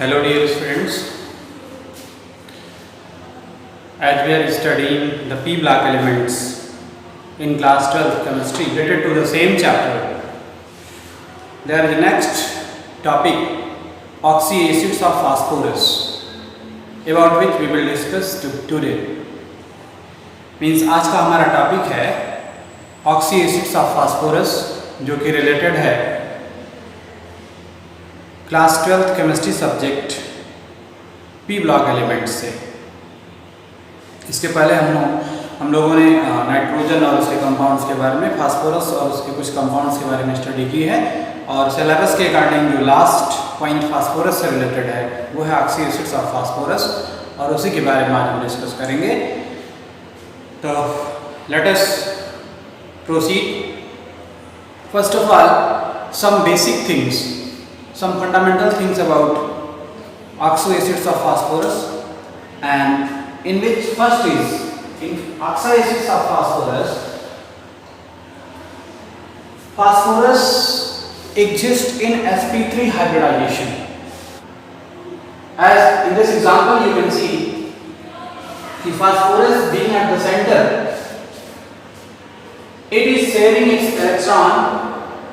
Hello dear students, as we are studying the P block elements in class 12 chemistry related to the same chapter, there is the next topic oxyacids of phosphorus about which we will discuss today. Means आज का हमारा topic है ऑक्सीएसिड्स of phosphorus जो कि related है class 12th chemistry subject P block elements से। इसके पहले हम लोगों ने नाइट्रोजन और उसके कंपाउंड्स के बारे में, फास्फोरस और उसके कुछ कंपाउंड्स के बारे में स्टडी की है और सिलेबस के अकॉर्डिंग जो लास्ट पॉइंट फास्फोरस से रिलेटेड है वो है ऑक्सीएसिड्स ऑफ फास्फोरस और उसी के बारे में आज हम डिस्कस करेंगे। तो let us proceed. First of all some basic things, some fundamental things about oxoacids of phosphorus, and in which first is in oxoacids of phosphorus exists in sp3 hybridization. As in this example you can see the phosphorus being at the center, it is sharing its electron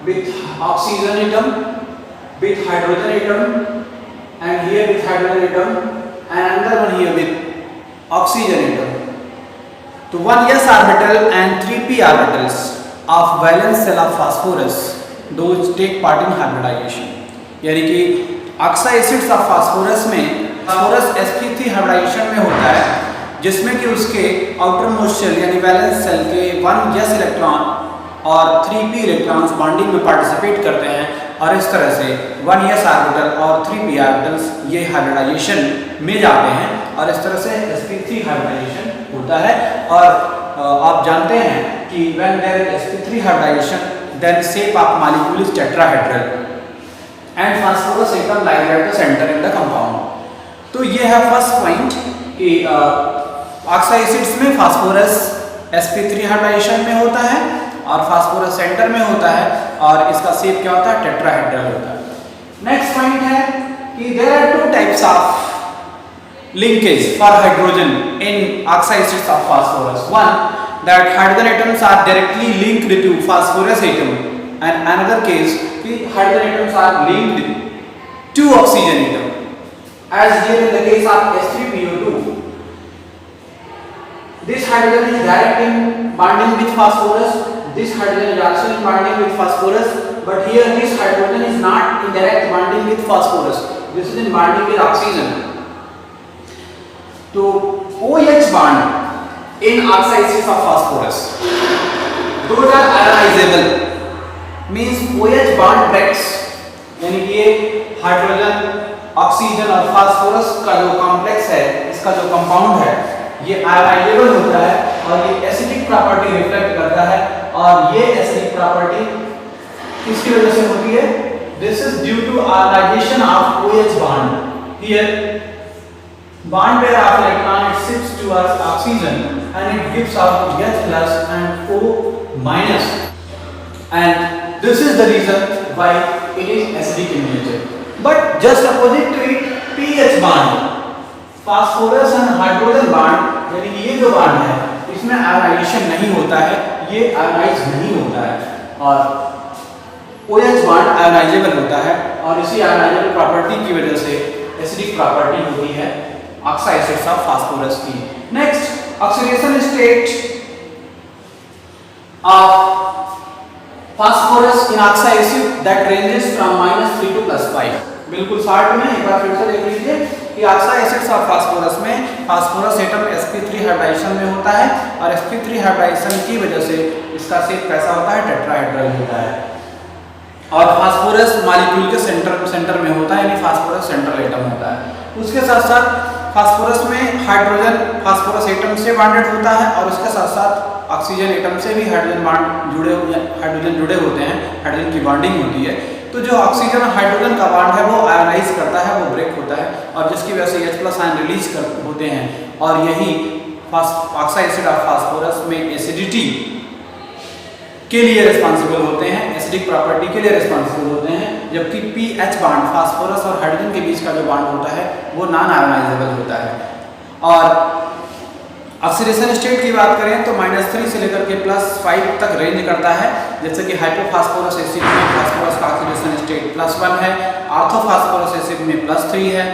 with oxygen atom, with hydrogen atom, and here with hydrogen atom, and another one here with oxygen atom. So one s orbital and 3p orbitals of valence shell of phosphorus, those take part in hybridization. यानी कि ऑक्साइसिड्स of phosphorus में phosphorus sp3 hybridisation में होता है जिसमें कि उसके outer most shell यानी वैलेंस सेल के 1s इलेक्ट्रॉन और 3p इलेक्ट्रॉन्स बॉन्डिंग में पार्टिसिपेट करते हैं और इस तरह से 1s ऑर्बिटल और 3p ऑर्बिटल्स ये हाइब्रिडाइजेशन में जाते हैं और इस तरह से sp3 हाइब्रिडाइजेशन होता है। और आप जानते हैं कि when there is sp3 hybridization then shape of molecule is tetrahedral and phosphorus atom lies at the centre in the compound. तो ये है फर्स्ट पॉइंट कि ऑक्साइसिड्स में फास्फोरस sp3 हाइब्रिडाइजेशन में होता है और फास्फोरस सेंटर में होता है और इसका शेप क्या होता है, टेट्राहेड्रल होता है। नेक्स्ट पॉइंट है कि there are two types of linkage for hydrogen in oxyacids of phosphorus. One, that hydrogen atoms are directly linked to phosphorus atom, and another case the hydrogen atoms are linked to oxygen atom, as here in the case of H3PO2. This hydrogen is direct in bonding with phosphorus, this hydrogen is also in bonding with phosphorus, but here this hydrogen is not in direct bonding with phosphorus, this is in bonding with oxygen. तो OH bond in oxyacids of phosphorus, those are ionizable, means OH bond breaks, यानी कि ये hydrogen, oxygen और phosphorus का जो complex है, इसका जो कंपाउंड है ये आयनाइजेबल होता है और ये एसिडिक प्रॉपर्टी रिफ्लेक्ट करता है और ये एसिडिक प्रॉपर्टी किसकी वजह से होती है? This is due to ionization of OH bond. Here bond pair of electron it shifts towards oxygen and it gives out H plus and O minus, and this is the reason why it is acidic in nature. But just opposite to it, pH bond, phosphorus and hydrogen bond, यानी कि ये जो bond है इसमें ionization नहीं होता है, ये आयनाइज नहीं होता है और OH बॉन्ड आयनाइजेबल होता है और इसी आयनाइजेबल प्रॉपर्टी की वजह से एसिडिक प्रॉपर्टी होती है ऑक्साइसिड्स ऑफ फास्फोरस की। Next, oxidation state of phosphorus in oxyacid that ranges from -3 to +5। बिल्कुल शॉर्ट में एक बार फिर से देख लीजिए कि ऑक्साइसिड्स ऑफ फास्फोरस में फास्फोरस एटम sp3 हाइब्रिडाइजेशन में होता है और sp3 हाइब्रिडाइजेशन की वजह से इसका शेप कैसा होता है, टेट्राहेड्रल होता है और फास्फोरस मॉलिक्यूल के सेंटर में होता है, यानी फास्फोरस सेंट्रल एटम होता है। उसके साथ साथ फास्फोरस में हाइड्रोजन फास्फोरस एटम से बॉन्डेड होता है और उसके साथ साथ ऑक्सीजन एटम से भी हाइड्रोजन जुड़े होते हैं, हाइड्रोजन की बॉन्डिंग होती है। तो जो ऑक्सीजन और हाइड्रोजन का बॉन्ड है वो आयनाइज करता है, वो ब्रेक होता है और जिसकी वजह से H+ आयन रिलीज होते हैं और यही ऑक्साइसिड ऑफ फास्फोरस में एसिडिटी के लिए रिस्पॉन्सिबल होते हैं, एसिडिक प्रॉपर्टी के लिए रिस्पॉन्सिबल होते हैं, जबकि पीएच बॉन्ड फास्फोरस और हाइड्रोजन के बीच का जो बॉन्ड होता है वो नॉन आयोनाइजेबल होता है। और ऑक्सीडेशन स्टेट की बात करें तो -3 से लेकर के +5 तक रेंज करता है। जैसे कि हाइपोफॉस्फोरस एसिड में फास्फोरस का ऑक्सीडेशन स्टेट +1 है, ऑर्थोफॉस्फोरस एसिड में +3 है,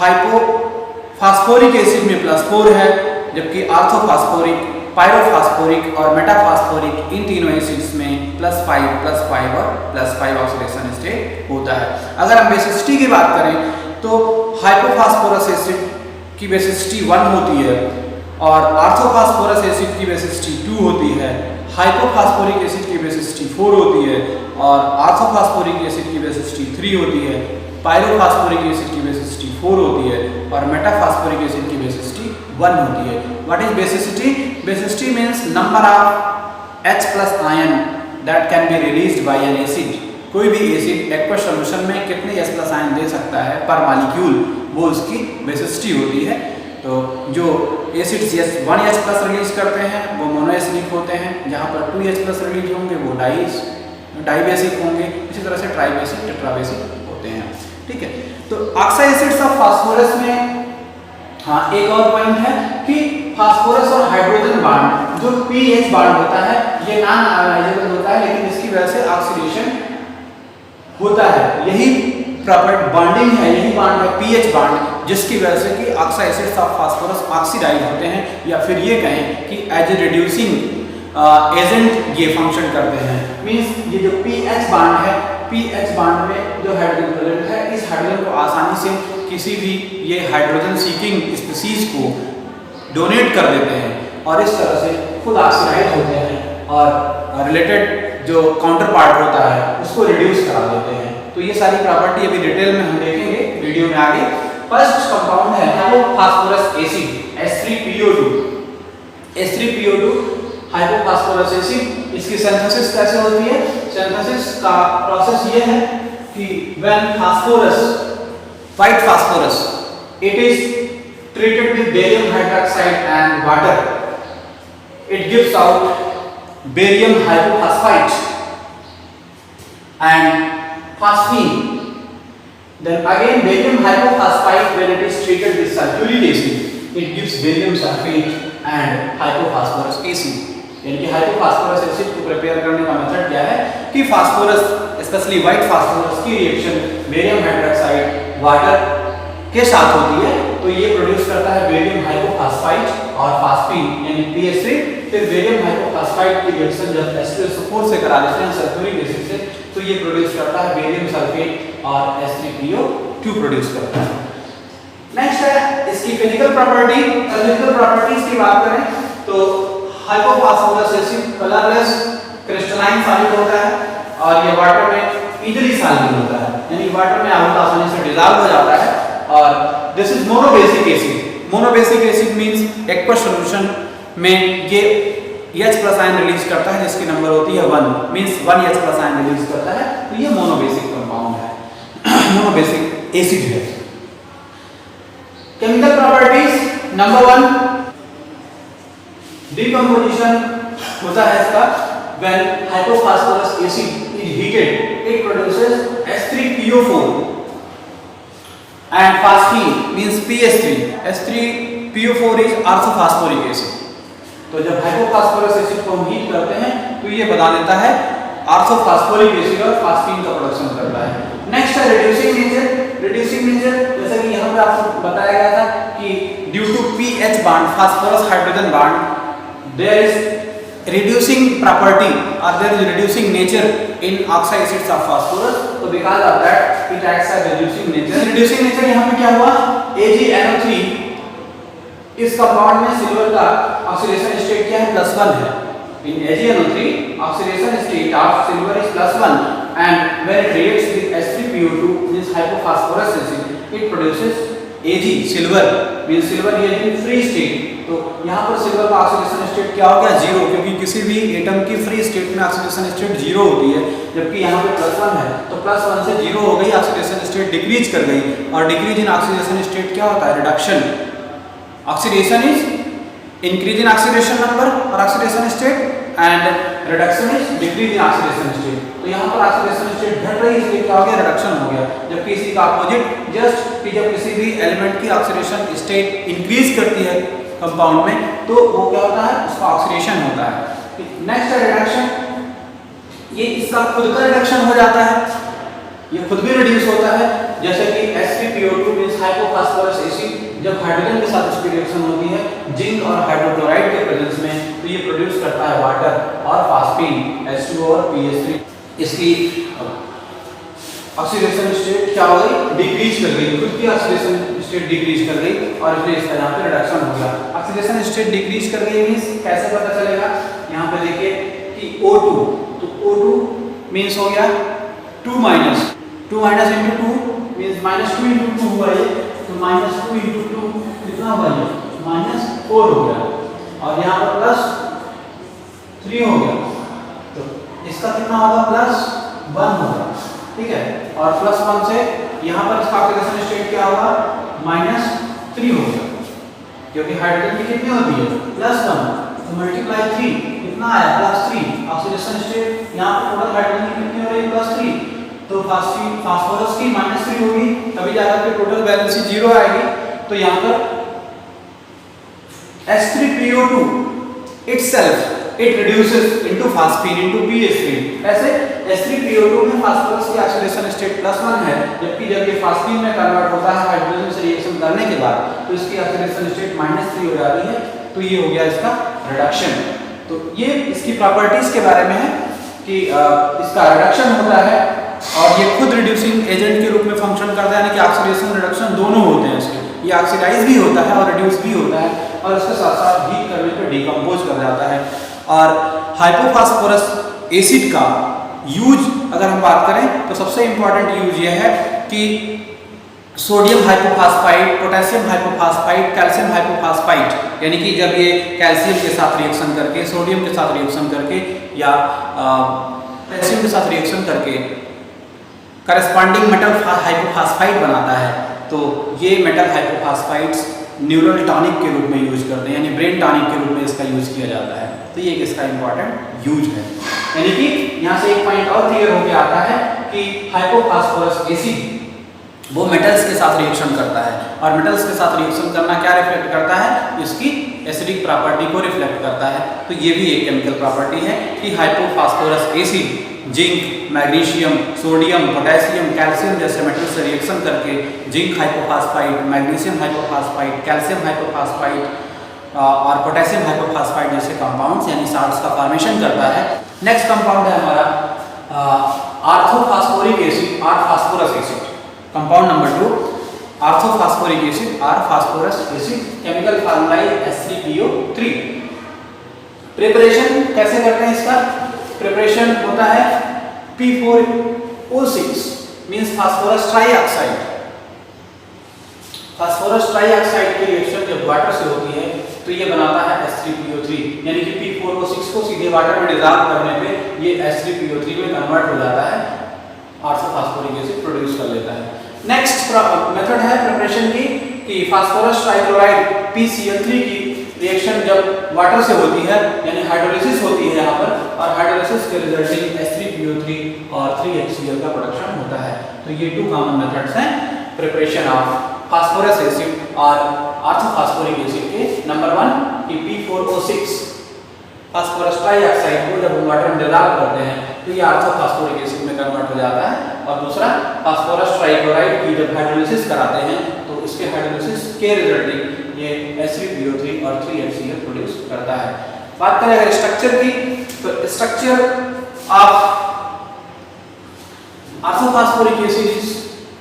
हाइपोफॉस्फोरिक एसिड में +4 है, जबकि ऑर्थोफॉस्फोरिक, पायरोफॉस्फोरिक और मेटाफॉस्फोरिक इन तीनों एसिड्स में +5 +5 और +5 ऑक्सीडेशन स्टेट होता है। अगर हम बेसिसिटी की बात करें तो हाइपोफॉस्फोरस एसिड की बेसिसिटी 1 होती है और ऑर्थोफॉस्फोरस एसिड की बेसिसिटी 2 होती है, हाइपोफॉस्फोरिक एसिड की बेसिसिटी 4 होती है और ऑर्थोफॉस्फोरिक एसिड की बेसिसिटी 3 होती है, पायरोफॉस्फोरिक एसिड की बेसिसिटी 4 होती है और मेटाफॉस्फोरिक एसिड की बेसिसिटी 1 होती है। What is basicity? Basicity means number of H+ ion that can be released by N acid. कोई भी एसिड एक्वस सॉल्यूशन में कितने H+ आयन दे सकता है पर मॉलिक्यूल, वो उसकी बेसिसिटी होती है। तो जो एसिड्स 1H+ रिलीज करते हैं वो मोनोएसिडिक होते हैं, जहाँ पर 2H+ रिलीज होंगे वो डाइबेसिक होंगे, इसी तरह से ट्राइबेसिक, टेट्राबेसिक होते हैं। ठीक है, तो ऑक्साइड एसिड्स ऑफ फास्फोरस में हाँ एक और पॉइंट है कि फास्फोरस और हाइड्रोजन बॉन्ड जो पीएच बॉन्ड होता है ये नॉन आयोनाइजेबल होता है, लेकिन इसकी वजह से ऑक्सीडेशन होता है। यही प्रॉपर बॉन्डिंग है, यही बॉन्ड है पीएच बॉन्ड, जिसकी वजह से कि oxide acids of phosphorus oxidize होते हैं, या फिर ये कहें कि एज ए रिड्यूसिंग एजेंट ये फंक्शन करते हैं। मींस ये जो पीएच बॉन्ड है, पीएच बॉन्ड में जो हाइड्रोजन प्रेजेंट है, इस हाइड्रोजन को आसानी से किसी भी ये हाइड्रोजन सीकिंग स्पीसीज को डोनेट कर देते हैं और इस तरह से खुद ऑक्सीडाइज होते हैं और रिलेटेड जो काउंटर पार्ट होता है उसको रिड्यूस करा देते हैं। तो ये सारी प्रॉपर्टी अभी डिटेल में हम देखेंगे वीडियो में आगे। फर्स्ट कंपाउंड है वो phosphorus acid H3PO2। H3PO2 hypophosphorous acid, इसकी सिंथेसिस कैसे होती है? सिंथेसिस का प्रोसेस ये है कि when phosphorus, white phosphorus, it is treated with barium hydroxide and water, it gives out barium hypophosphite and phosphine. Then again barium hypophosphite, when it is treated with sulfuric acid, it gives barium sulfate and hypophosphorus acid. यानी कि hypophosphorous acid को prepare करने का method क्या है कि phosphorus, specially white phosphorus की reaction barium hydroxide water के साथ होती है, तो ये प्रोड्यूस करता है बेरियम हाइपोफॉस्फाइट और फास्फीन यानी PH3। फिर बेरियम हाइपोफॉस्फाइट की रिएक्शन जब H2SO4 से करा देते हैं सल्फ्यूरिक एसिड से, तो ये प्रोड्यूस करता है बेरियम सल्फेट और H3PO2 प्रोड्यूस करता है। नेक्स्ट है इसकी फिजिकल प्रॉपर्टी। फिजिकल प्रॉपर्टीज की बात करें तो hypophosphorous acid colourless crystalline solid होता है और ये वाटर में इजीली सॉल्युबल होता है, यानी वाटर में बहुत आसानी से डिसॉल्व हो जाता है। और this is monobasic acid. Monobasic acid means aqueous solution में ये H+ आयन रिलीज करता है जिसकी नंबर होती है 1, मींस 1 H+ आयन रिलीज करता है, तो ये मोनोबेसिक कंपाउंड है, मोनोबेसिक एसिड है। केमिकल प्रॉपर्टीज नंबर 1, डिकम्पोजिशन होता है इसका when hypophosphorus acid is heated, it produces H3PO4 and phosphine means PH3. H3PO4 is orthophosphoric acid. तो जब हाइपोफॉस्फोरस एसिड को हम हीट करते हैं तो ये बना देता है ऑर्थोफॉस्फोरिक एसिड और फास्फीन का प्रोडक्शन करता है। नेक्स्ट है रिड्यूसिंग नेचर। रिड्यूसिंग नेचर जैसा कि यहाँ पे आपको बताया गया था कि due to PH bond, phosphorus hydrogen bond, there is reducing property or there is reducing nature in oxide acids of phosphorus, so because of that it acts as reducing nature. reducing nature यहाँ पे क्या हुआ, AgNO3 इस compound में silver का oxidation state क्या है, +1 है। in AgNO3 oxidation state of silver is +1 and when it reacts with H3PO2 means hypophosphorus acid it produces Ag silver means silver is in free state। तो यहाँ पर silver का oxidation state क्या हो गया, 0, क्योंकि किसी भी एटम की फ्री स्टेट में ऑक्सीडेशन स्टेट 0 होती है, जबकि यहाँ पे +1 है तो +1 से 0 हो गई, ऑक्सीडेशन स्टेट डिक्रीज कर गई। और डिक्रीज इन ऑक्सीडेशन स्टेट क्या होता है, reduction. Oxidation is increase in oxidation number और oxidation state and reduction is decrease in oxidation state. तो यहाँ पर ऑक्सीडेशन स्टेट घट रही है, इसलिए क्या हो गया, रिडक्शन हो गया। जबकि इसी का अपोजिट जस्ट कि जब किसी भी एलिमेंट की ऑक्सीडेशन स्टेट इंक्रीज करती है कंपाउंड में, तो वो क्या होता है, उसका ऑक्सीडेशन होता है। नेक्स्ट है रिडक्शन। ये इसका खुद का रिडक्शन हो जाता है, ये खुद भी रिड्यूस होता है। जैसे कि H3PO2 मींस हाइपोफॉस्फोरस एसिड, जब हाइड्रोजन के साथ इसकी रिएक्शन होती है जिंक और हाइड्रोक्लोराइड के प्रेजेंस में, तो ये प्रोड्यूस करता है वाटर और फास्फीन H2O और PH3। इसकी ऑक्सीडेशन स्टेट क्या हो गई, डिक्रीज कर गई, खुद की ऑक्सीडेशन स्टेट डिक्रीज कर गई और इसलिए इसका यहाँ पे रिडक्शन हो गया। ऑक्सीडेशन स्टेट डिक्रीज कर गई मींस कैसे पता चलेगा, यहाँ पे देखिए कि O2, तो O2 मींस हो गया 2 माइनस into 2 मींस -2 into 2 हुआ ये, तो -2 into 2 कितना हुआ ये, -4 हो गया और यहाँ पर +3 हो गया, तो इसका कितना होगा, +1 होगा, ठीक है। और +1 से यहाँ पर इसका ऑक्सीडेशन स्टेट क्या होगा, -3 हो गया, क्योंकि हाइड्रोजन की कितनी होती है, +1, तो मल्टीप्लाई 3 कितना आया, +3। ऑक्सीडेशन स्टेट यहाँ पर टोटल हाइड्रोजन की कितनी हो रही है, +3, तो फास्फोरस की -3 होगी, तभी जाकर के टोटल वैलेंसी 0 आएगी। तो यहाँ पर H3PO2 itself it reduces into phosphine into PH3। ऐसे H3PO2 में फास्फोरस की ऑक्सीडेशन स्टेट +1 है, जबकि जब ये फास्फीन में कन्वर्ट होता है हाइड्रोजन से रिएक्शन करने के बाद, तो इसकी ऑक्सीडेशन स्टेट -3 हो जाती है। तो ये हो गया इसका रिडक्शन। तो ये इसकी प्रॉपर्टीज के बारे में है कि इसका रिडक्शन होता है और ये खुद रिड्यूसिंग एजेंट के रूप में फंक्शन करता है, यानी कि ऑक्सीडेशन रिडक्शन दोनों होते हैं इसके, ये ऑक्सीडाइज भी होता है और रिड्यूस भी होता है और इसके साथ साथ हीट करने पर डिकम्पोज कर जाता है। और हाइपोफॉस्फोरस एसिड का यूज अगर हम बात करें तो सबसे इंपॉर्टेंट यूज ये है कि सोडियम हाइपोफॉस्फाइड, पोटेशियम हाइपोफॉस्फाइड, कैल्शियम हाइपोफॉस्फाइड, यानी कि जब ये कैल्शियम के साथ रिएक्शन करके, सोडियम के साथ रिएक्शन करके या पोटेशियम के साथ रिएक्शन करके करस्पॉन्डिंग मेटल हाइपोफॉस्फाइड बनाता है, तो ये मेटल हाइपोफॉस्फाइड्स न्यूरल टॉनिक के रूप में यूज करते हैं, यानी ब्रेन टॉनिक के रूप में इसका यूज किया जाता है। तो ये इसका इंपॉर्टेंट यूज है। यानी कि यहाँ से एक पॉइंट और क्लियर होकर आता है कि हाइपोफॉस्फोरस एसिड वो मेटल्स के साथ रिएक्शन करता है और मेटल्स के साथ रिएक्शन करना क्या रिफ्लेक्ट करता है, इसकी एसिडिक प्रॉपर्टी को रिफ्लेक्ट करता है। तो ये भी एक केमिकल प्रॉपर्टी है कि hypophosphorous acid zinc, magnesium, sodium, potassium, calcium जैसे मेटल से रिएक्शन करके जिंक हाइपोफॉस्फाइड, मैग्नीशियम हाइपोफॉस्फाइड, कैल्शियम हाइपोफॉस्फाइड और पोटेशियम हाइपोफॉस्फाइड जैसे कंपाउंड्स यानी साल्ट्स का फॉर्मेशन करता है। नेक्स्ट कंपाउंड है हमारा orthophosphoric acid, orthophosphorous acid. Compound number 2 orthophosphoric acid और phosphorous acid, chemical formula H3PO3। Preparation कैसे करते हैं इसका, प्रिपरेशन होता है P4O6 means phosphorus trioxide. Phosphorus trioxide की रिएक्शन जब वाटर से होती है तो ये बनाता है H3PO3, यानी कि P4O6 को सीधे वाटर में डिसॉल्व करने पे ये H3PO3 में कन्वर्ट हो जाता है, ऑर्थोफॉस्फोरिक एसिड प्रोड्यूस कर लेता है। नेक्स्ट मेथड है प्रिपरेशन की कि फास्फोरस ट्राइक्लोराइड PCl3 की रिएक्शन जब वाटर से होती है यानी हाइड्रोलिसिस होती है यहाँ पर, और हाइड्रोलिसिस के रिजल्टिंग H3PO3 और 3HCl का प्रोडक्शन होता है। तो ये 2 कॉमन मेथड्स हैं प्रिपरेशन ऑफ फास्फोरस एसिड और ऑर्थोफॉस्फोरिक एसिड के। नंबर 1 कि P4O6 फास्फोरस ट्राइऑक्साइड को जब हम वाटर में डिसॉल्व करते हैं तो ये ऑर्थोफॉस्फोरिक एसिड में कन्वर्ट हो जाता है, और दूसरा फास्फोरस ट्राइक्लोराइड की जब हाइड्रोलिसिस कराते हैं तो इसके हाइड्रोलिसिस के रिजल्टिंग ये H3PO3 और 3HCl प्रोड्यूस करता है। बात करें अगर स्ट्रक्चर की, तो structure of orthophosphoric acid is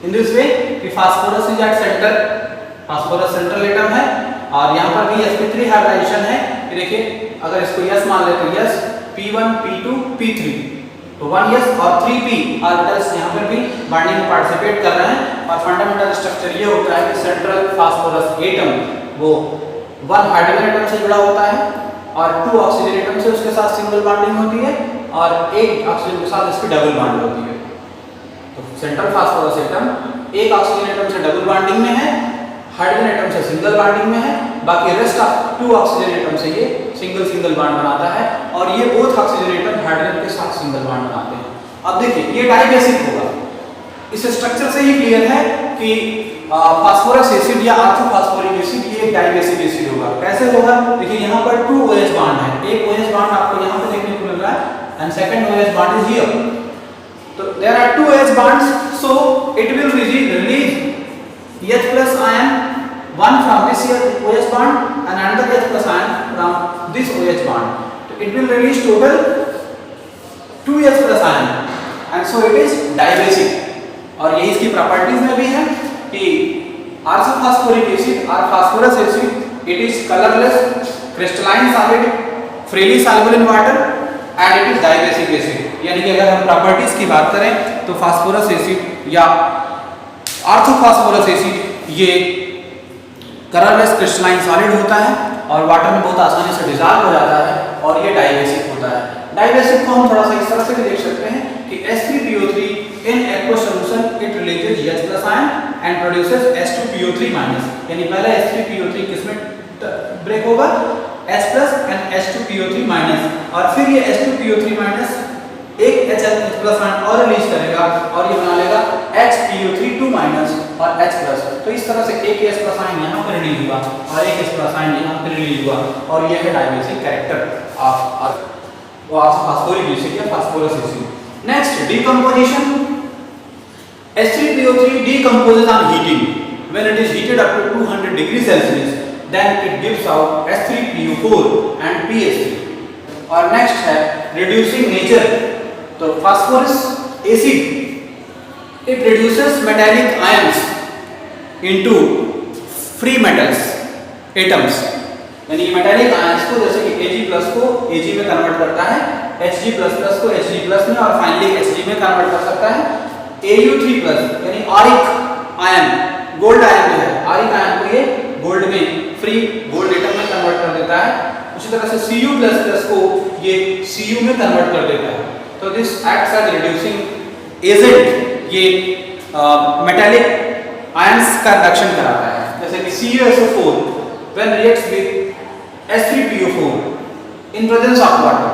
in this way कि phosphorus is at centre, phosphorus central atom है और यहाँ पर भी sp3 हाइब्रिडाइजेशन है। देखिए अगर इसको S मान ले तो S P1 P2 P3, तो 1s और 3p ऑर्बिटल्स यहाँ पर भी बाइंडिंग में पार्टिसिपेट कर रहे हैं। और फंडामेंटल स्ट्रक्चर ये होता है कि सेंट्रल फास्फोरस एटम वो 1 हाइड्रोजन एटम से जुड़ा होता है और 2 ऑक्सीजन एटम से उसके साथ सिंगल बॉन्डिंग होती है और 1 ऑक्सीजन के साथ इसकी डबल बॉन्ड होती है। तो central phosphorus atom 1 oxygen atom से डबल बॉन्डिंग में है, हाइड्रोजन एटम से सिंगल बॉन्डिंग में है, बाकी रेस्ट ऑफ 2 ऑक्सीजन एटम से ये सिंगल बॉन्ड बनाता है और ये बोथ ऑक्सीजन एटम हाइड्रोजन के साथ सिंगल बॉन्ड बनाते हैं। अब देखिए ये डाइबेसिक होगा। इस स्ट्रक्चर से ही क्लियर है कि फास्फोरस एसिड या ऑर्थोफॉस्फोरिक एसिड ये डाइबेसिक एसिड होगा। कैसे होगा? देखिए यहाँ पर 2 OH बॉन्ड है, एक OH बॉन्ड आपको यहाँ पे देखने को मिल रहा है and second OH bond is here. तो there are 2 OH bonds, so it will release H plus ion, one from this OH bond and another H plus ion from this OH bond. So it will release total 2 H plus ion and so it is dibasic. और यही इसकी properties में भी है कि orthophosphoric acid और phosphorous acid it is colourless, crystalline solid, freely soluble in water and it is dibasic acid. यानी कि अगर हम प्रॉपर्टीज की बात करें तो फास्फोरस एसिड या ऑर्थोफॉस्फोरस एसिड ये कलरलेस क्रिस्टलाइन सॉलिड होता है और वाटर में बहुत आसानी से डिसॉल्व हो जाता है और ये डाइबेसिक होता है। डाइबेसिक को हम थोड़ा सा इस तरह से भी देख सकते हैं कि H3PO3 in aqueous solution it releases H plus ion and produces H2PO3 minus, यानी पहले H3PO3 किसमें ब्रेक होगा? H plus and H2PO3 minus और फिर ये H2PO3 minus एक H plus ion और रिलीज करेगा और ये बना लेगा HPO3 2 minus और H plus। तो इस तरह से एक H plus ion यहाँ पर रिलीज हुआ और एक H plus ion यहाँ पर रिलीज हुआ और ये है dibasic character of phosphoric acid या phosphorous acid. Next decomposition. H3PO3 decomposes on heating. When it is heated up to 200 degrees Celsius, then it gives out H3PO4 and PH3। और next है reducing nature। तो phosphorus acid it reduces metallic ions into free metals atoms, यानी metallic ions को जैसे कि Ag+ को Ag में convert करता है, Hg++ को Hg+ में और फाइनली Hg में कन्वर्ट कर सकता है। Au3+ यानी ऑरिक आयन, गोल्ड आयन जो है ऑरिक आयन को ये गोल्ड में फ्री गोल्ड एटम में कन्वर्ट कर देता है। उसी तरह से Cu++ को ये Cu में कन्वर्ट कर देता है। तो this acts as reducing agent, ये मेटालिक आयंस का रिडक्शन कराता है। जैसे कि CuSO4 when reacts with H3PO4 in presence of water,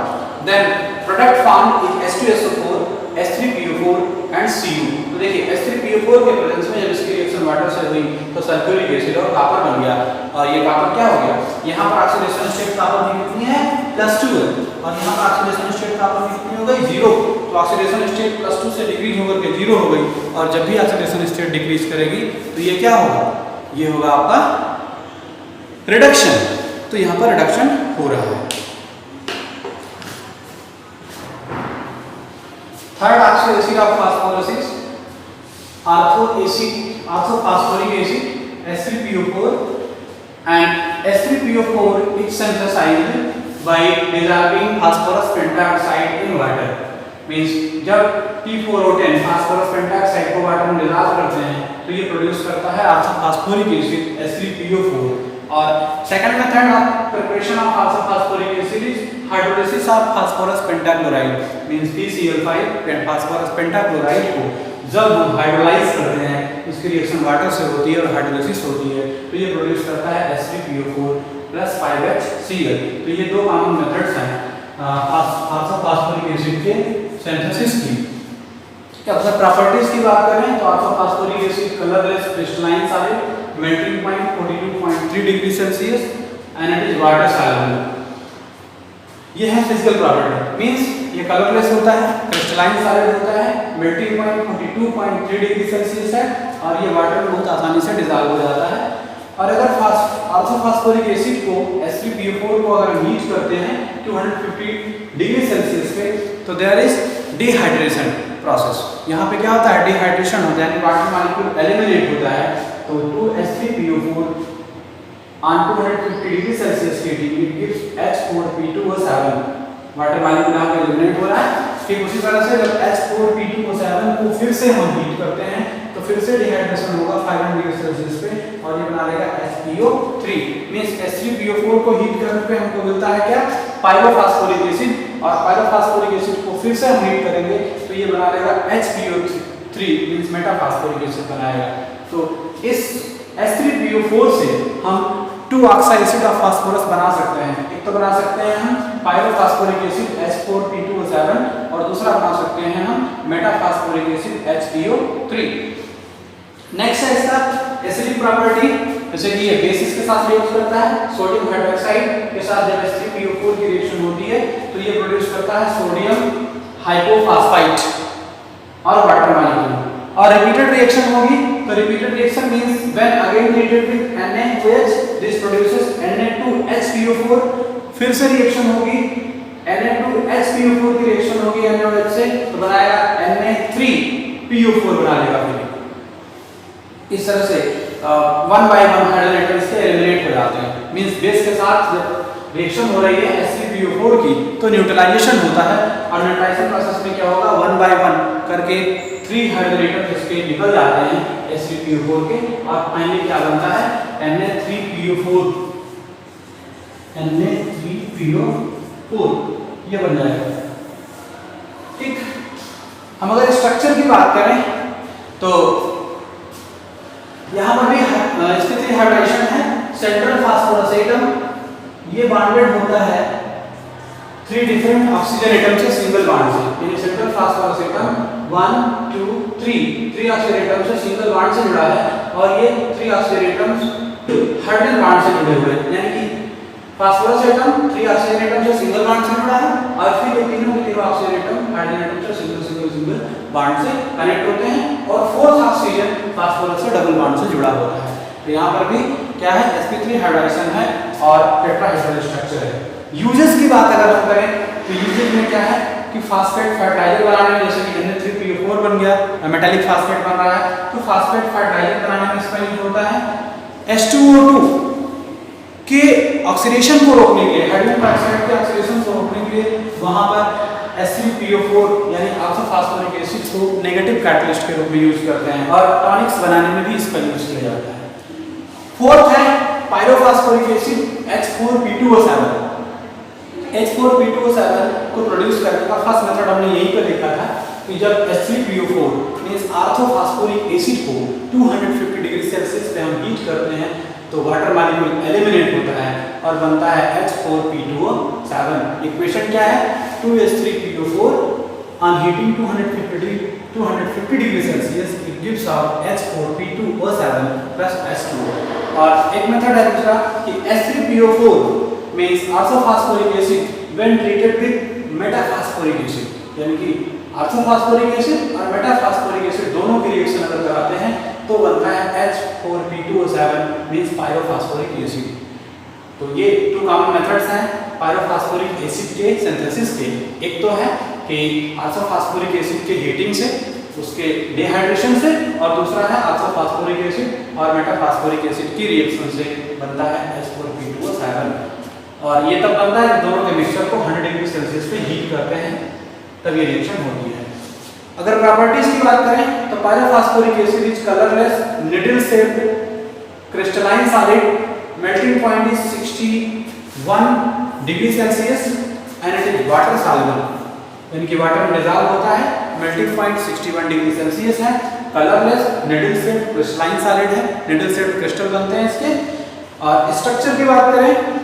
then product formed is H2SO4, H3PO4 and Cu। तो देखिए H3PO4 के प्रेजेंस में जब इसकी रिएक्शन वाटर से हुई तो सल्फ्यूरिक एसिड और कॉपर बन गया और ये कॉपर क्या हो गया? यहाँ पर ऑक्सीडेशन स्टेट कॉपर की कितनी है? +2 है और यहाँ पर ऑक्सीडेशन स्टेट कॉपर की कितनी हो गई? 0। तो ऑक्सीडेशन स्टेट +2 से डिक्रीज होकर के 0 हो गई और जब भी ऑक्सीडेशन स्टेट डिक्रीज करेगी तो ये क्या होगा? ये होगा आपका रिडक्शन। तो यहाँ पर रिडक्शन हो रहा है। Third oxo acid of phosphorus, orthophosphoric acid H3PO4 and H3PO4 is synthesized by dissolving phosphorus pentoxide in water। Means जब P4O10 फास्फोरस पेंटॉक्साइड को वाटर में डिसॉल्व करते हैं तो ये प्रोड्यूस करता है ऑर्थोफॉस्फोरिक एसिड H3PO4। और second method of preparation of orthophosphoric acid is hydrolysis of phosphorus pentachloride, means PCl5 phosphorus pentachloride को जब हम हाइड्रोलाइज करते हैं इसकी रिएक्शन वाटर से होती है और हाइड्रोलिसिस होती है तो ये प्रोड्यूस करता है H3PO4 + 5HCl। तो ये दो कॉमन मेथड्स हैं ऑर्थोफॉस्फोरिक एसिड के सिंथेसिस की। क्या मतलब प्रॉपर्टीज की बात करें तो orthophosphoric acid colourless crystalline solid, melting point 42.3 degree Celsius and it is water soluble. ये है फिजिकल प्रॉपर्टी, मींस ये कलरलेस होता है, क्रिस्टलाइन सॉलिड होता है, मेल्टिंग पॉइंट 42.3 डिग्री सेल्सियस है और ये वाटर में बहुत आसानी से डिसॉल्व हो जाता है। और अगर ऑर्थोफॉस्फोरिक एसिड को H3PO4 को अगर हम हीट करते हैं 250 डिग्री सेल्सियस पे तो देयर इज डिहाइड्रेशन प्रोसेस। यहाँ पे क्या होता है? डिहाइड्रेशन होता है, यानी वाटर मॉलिक्यूल एलिमिनेट होता है। तो 2H3PO4 on 250 degree Celsius heating it gives H4P2O7, water molecule यहाँ पे एलिमिनेट हो रहा है। ठीक उसी तरह से जब H4P2O7 को फिर से हम हीट करते हैं तो फिर से डिहाइड्रेशन होगा 500 डिग्री सेल्सियस पे और ये बना लेगा HPO3। मींस H3PO4 को हीट करने पे हमको मिलता है क्या? पायरोफॉस्फोरिक एसिड और पायरोफॉस्फोरिक एसिड को फिर से हम हीट करेंगे तो ये बना लेगा HPO3 मींस मेटाफॉस्फोरिक एसिड बनाएगा। तो इस H3PO4 से हम 2 ऑक्सा एसिड ऑफ फास्फोरस बना सकते हैं। एक तो बना सकते हैं हम पायरोफॉस्फोरिक एसिड H4P2O7 और दूसरा बना सकते हैं हम मेटाफॉस्फोरिक एसिड HPO3। नेक्स्ट है इसका एसिडिक प्रॉपर्टी, जैसे कि ये बेसिस के साथ रिएक्ट करता है, सोडियम हाइड्रोक्साइड के साथ जब H3PO4 की रिएक्शन होती है तो ये प्रोड्यूस करता है सोडियम हाइपोफॉस्फाइट और वाटर मॉलिक्यूल। और रिपीटेड रिएक्शन होगी तो repeated reaction means when again treated with NaOH this produces Na2HPO4, फिर से रिएक्शन होगी Na2HPO4 की रिएक्शन होगी NaOH से तो बनाएगा Na3PO4 बना लेगा। फिर इस तरह से 1 by 1 हाइड्रोजन एटम्स के एलिमिनेट हो जाते हैं। मींस बेस के साथ जब रिएक्शन हो रही है H3PO4 की तो न्यूट्रलाइजेशन होता है और न्यूट्रलाइजेशन प्रोसेस में क्या होगा 1 by 1 करके 3 हाइड्रोजन एटम्स इसके निकल जाते हैं H3PO4 के और फाइनली क्या बनता है Na3PO4 ये बन जाएगा। ठीक, हम अगर स्ट्रक्चर की बात करें तो यहाँ पर भी स्थिति हाइड्रेशन है। सेंट्रल फास्फोरस एटम ये बॉन्डेड होता है 3 डिफरेंट ऑक्सीजन एटम से सिंगल बॉन्ड से। यानी central phosphorus atom 1 2 3 oxygen atom से सिंगल बॉन्ड से जुड़ा है और ये 3 ऑक्सीजन एटम्स हाइड्रोजन बॉन्ड से जुड़े हुए हैं। यानी कि फास्फोरस एटम 3 ऑक्सीजन एटम से सिंगल बॉन्ड से जुड़ा है और फिर ये तीनों के तीनों ऑक्सीजन एटम हाइड्रोजन एटम से सिंगल बॉन्ड से कनेक्ट होते हैं और 4th ऑक्सीजन फास्फोरस से डबल बॉन्ड से जुड़ा होता है। तो यहाँ पर भी क्या है sp3 हाइड्राइजेशन है और टेट्राहेड्रल स्ट्रक्चर है। यूजेस की बात अगर हम करें तो यूजेस में क्या है कि फास्फेट फर्टिलाइजर बनाने में, जैसे कि Na3PO4 बन गया, मेटालिक फास्फेट बन रहा है तो फास्फेट फर्टिलाइजर बनाने में इसका यूज होता है। H2O2 के ऑक्सीडेशन को रोकने के लिए, हाइड्रोजन पेरोक्साइड के ऑक्सीडेशन को रोकने के लिए वहां पर H3PO4 यानी ऑक्सो फास्फोरिक एसिड को नेगेटिव कैटलिस्ट के रूप में यूज करते हैं और टॉनिक्स बनाने में भी इसका यूज किया जाता है। 4th है पायरोफॉस्फोरिक एसिड H4P2O7। H4P2O7 को प्रोड्यूस करने का फर्स्ट मेथड हमने यहीं पर देखा था कि जब H3PO4 मींस ऑर्थोफॉस्फोरिक एसिड को 250 डिग्री सेल्सियस पे हम हीट करते हैं तो वाटर मॉलिक्यूल एलिमिनेट होता है और बनता है H4P2O7। इक्वेशन क्या है 2H3PO4 on heating 250 degree Celsius it gives out H4P2O7 plus H2O। और एक मेथड है दूसरा कि H3PO4 means orthophosphoric acid when treated with metaphosphoric acid, यानी कि ऑर्थोफॉस्फोरिक एसिड और मेटाफॉस्फोरिक एसिड दोनों की रिएक्शन अगर कराते हैं तो बनता है H4P2O7 means पायरोफॉस्फोरिक एसिड। तो ये 2 कॉमन मेथड्स हैं पायरोफॉस्फोरिक एसिड के सिंथेसिस के। एक तो है कि ऑर्थोफॉस्फोरिक एसिड के हीटिंग से, उसके डिहाइड्रेशन से, और दूसरा है ऑर्थोफॉस्फोरिक एसिड और मेटाफॉस्फोरिक एसिड की रिएक्शन से बनता है H4P2O7। और ये तब बनता है दोनों के मिक्सचर को 100 डिग्री सेल्सियस पे हीट करते हैं तब ये रिएक्शन होती है। अगर प्रॉपर्टीज की बात करें तो pyrophosphoric acid is colourless, needle shaped, crystalline solid, melting point is 61 degree Celsius and it is water soluble, यानी कि वाटर में डिसॉल्व होता है। मेल्टिंग पॉइंट 61 डिग्री सेल्सियस है, colourless, needle shaped, crystalline solid है, निडल शेप्ड क्रिस्टल बनते हैं इसके। और स्ट्रक्चर की बात करें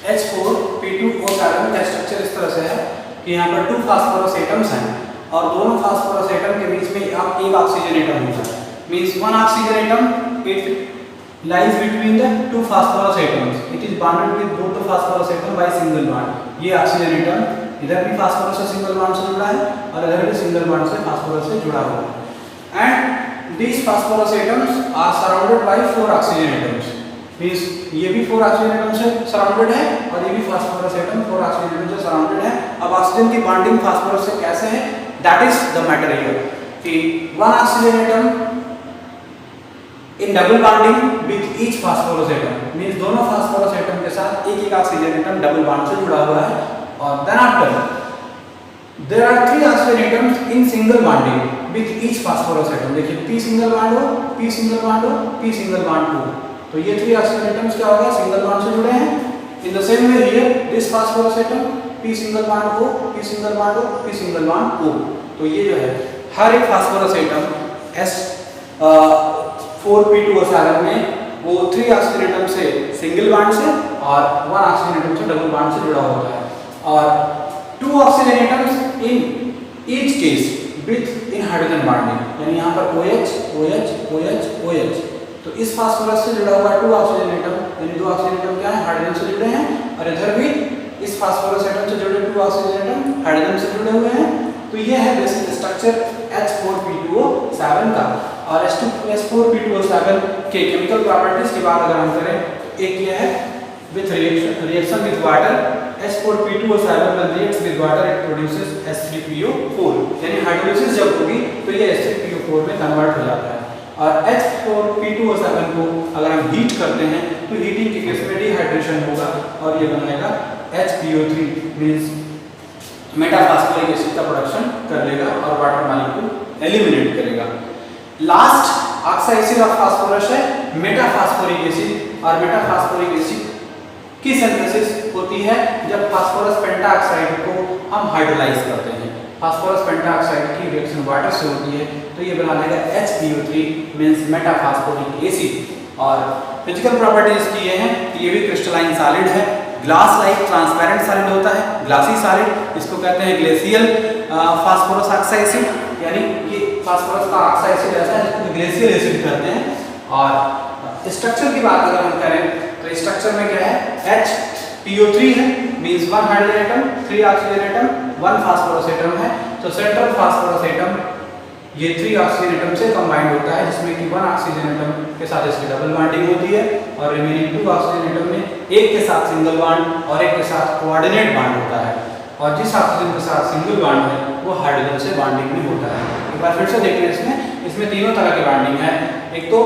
H4P2O7 का स्ट्रक्चर इस तरह से है कि यहाँ पर 2 फास्फोरस एटम्स हैं और दोनों फास्फोरस एटम के बीच में एक ऑक्सीजन एटम होता है। Means 1 oxygen atom it lies between the 2 phosphorus atoms, it is bonded with both the phosphorus atom by single bond. ये ऑक्सीजन एटम इधर भी फास्फोरस से सिंगल बॉन्ड से जुड़ा है और इधर भी सिंगल बॉन्ड से फास्फोरस से जुड़ा हुआ है। And these phosphorus atoms are surrounded by 4 oxygen atoms। Means ये भी 4 ऑक्सीजन एटम से सराउंडेड है और ये भी फास्फोरस एटम 4 ऑक्सीजन एटम से सराउंडेड है। अब ऑक्सीजन की बॉन्डिंग फास्फोरस से कैसे है, that is the matter here कि 1 oxygen atom in double bonding with each phosphorus atom, means दोनों फास्फोरस एटम के साथ एक एक ऑक्सीजन एटम डबल बॉन्ड से जुड़ा हुआ है। और then after there are 3 oxygen atoms in single bonding with each phosphorus atom. देखिए p सिंगल बॉन्ड हो, p सिंगल बॉन्ड हो, p सिंगल बॉन्ड हो, तो ये 3 ऑक्सीजन एटम्स क्या हो गया, सिंगल बॉन्ड से जुड़े हैं। In the same way here this phosphorus atom p single bond हो, p सिंगल बॉन्ड हो, p सिंगल बॉन्ड हो। तो ये जो है हर एक फास्फोरस एटम s 4p2O7 में वो 3 ऑक्सीजन एटम से सिंगल बॉन्ड से और 1 ऑक्सीजन एटम से डबल बॉन्ड से जुड़ा होता है। और 2 oxygen atoms in each case with in hydrogen bonding, यानी यहाँ पर OH OH OH OH। तो इस फास्फोरस से जुड़ा हुआ 2 ऑक्सीजन एटम, यानी 2 ऑक्सीजन एटम क्या है, हाइड्रोजन से जुड़े हैं। और इधर भी इस फास्फोरस एटम से जुड़े 2 ऑक्सीजन एटम हाइड्रोजन से जुड़े हुए हैं। तो ये है बेसिक स्ट्रक्चर H4P2O7 का। और H4P2O7 के केमिकल प्रॉपर्टीज की बात अगर हम करें, एक ये है with reaction with water, H4P2O7 when reacts with water it produces H3PO4, यानी हाइड्रोलिसिस जब होगी तो ये H3PO4 में कन्वर्ट हो जाता है। और H4P2O7 को अगर हम हीट करते हैं तो हीटिंग के केस में डिहाइड्रेशन होगा और ये बनाएगा HPO3 मींस मेटाफॉस्फोरिक एसिड का प्रोडक्शन कर लेगा और वाटर मॉलिक्यूल एलिमिनेट करेगा। लास्ट ऑक्सा एसिड ऑफ फास्फोरस है मेटाफॉस्फोरिक एसिड। और मेटाफॉस्फोरिक एसिड की सिंथेसिस होती है जब फास्फोरस पेंटाऑक्साइड को हम हाइड्रोलाइज करते हैं। फास्फोरस पेंटाऑक्साइड की रिएक्शन वाटर से होती है तो ये बना लेगा HPO3 मींस मेटाफॉस्फोरिक एसिड। और फिजिकल प्रॉपर्टीज की ये हैं कि ये भी क्रिस्टलाइन सॉलिड है, ग्लास लाइक ट्रांसपेरेंट सॉलिड होता है, ग्लासी सॉलिड। इसको कहते हैं ग्लेशियल फास्फोरस ऑक्सा एसिड, यानी ये फास्फोरस का ऑक्सा एसिड ऐसा है जिसको ग्लेशियल एसिड कहते हैं। और स्ट्रक्चर की बात अगर हम करें तो स्ट्रक्चर में क्या है, HPO3 है means 1 hydrogen atom, 3 oxygen atom, 1 phosphorus atom है। तो सेंट्रल फास्फोरस एटम ये 3 ऑक्सीजन एटम से कंबाइंड होता है, जिसमें कि 1 ऑक्सीजन एटम के साथ इसकी डबल बॉन्डिंग होती है और रिमेनिंग 2 ऑक्सीजन एटम में एक के साथ सिंगल बॉन्ड और एक के साथ कोऑर्डिनेट बॉन्ड होता है। और जिस ऑक्सीजन के साथ सिंगल बॉन्ड है वो हाइड्रोजन से बॉन्डिंग में होता है। एक बार फिर से देखिए, इसमें तीनों तरह की बॉन्डिंग है। एक तो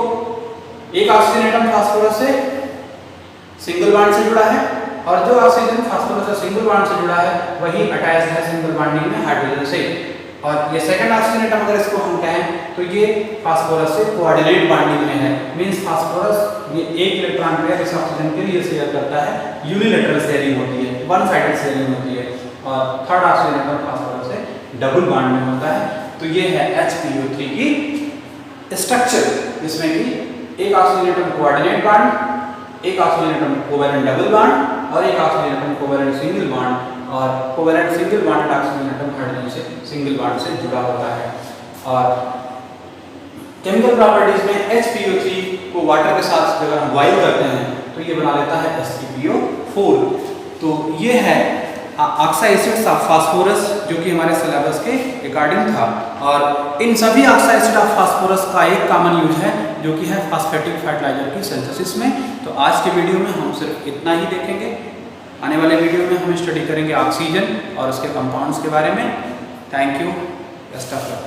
एक ऑक्सीजन एटम फास्फोरस से सिंगल बॉन्ड से जुड़ा है और जो ऑक्सीजन फास्फोरस से सिंगल बॉन्ड से जुड़ा है वही अटैच्ड है सिंगल बॉन्डिंग में हाइड्रोजन से। और ये सेकंड ऑक्सीजन एटम अगर इसको हम कहें तो ये फास्फोरस से कोऑर्डिनेट बॉन्डिंग में है मींस फास्फोरस ये एक इलेक्ट्रॉन पेयर इस ऑक्सीजन के लिए शेयर करता है, यूनिलैटरल शेयरिंग होती है, वन साइडेड शेयरिंग होती है। और थर्ड ऑक्सीजन एटम फास्फोरस से डबल बॉन्ड में होता है। तो ये है HPO3 की स्ट्रक्चर, जिसमें कि एक ऑक्सीजन एटम कोऑर्डिनेट बॉन्ड, एक oxygen atom covalent double bond और एक oxygen atom covalent single bond. और covalent single bond oxygen atom hydrogen से सिंगल बॉन्ड से जुड़ा होता है। और केमिकल प्रॉपर्टीज में HPO3 को वाटर के साथ अगर हम बॉइल करते हैं तो ये बना लेता है H3PO4। तो ये है ऑक्सा एसिड्स ऑफ फास्फोरस जो कि हमारे सिलेबस के अकॉर्डिंग था। और इन सभी ऑक्सा एसिड ऑफ फास्फोरस का एक कॉमन यूज है जो कि है फॉस्फेटिक फर्टिलाइजर की सिंथेसिस में। तो आज के वीडियो में हम सिर्फ इतना ही देखेंगे। आने वाले वीडियो में हम स्टडी करेंगे ऑक्सीजन और उसके कंपाउंड्स के बारे में। Thank you, best of luck.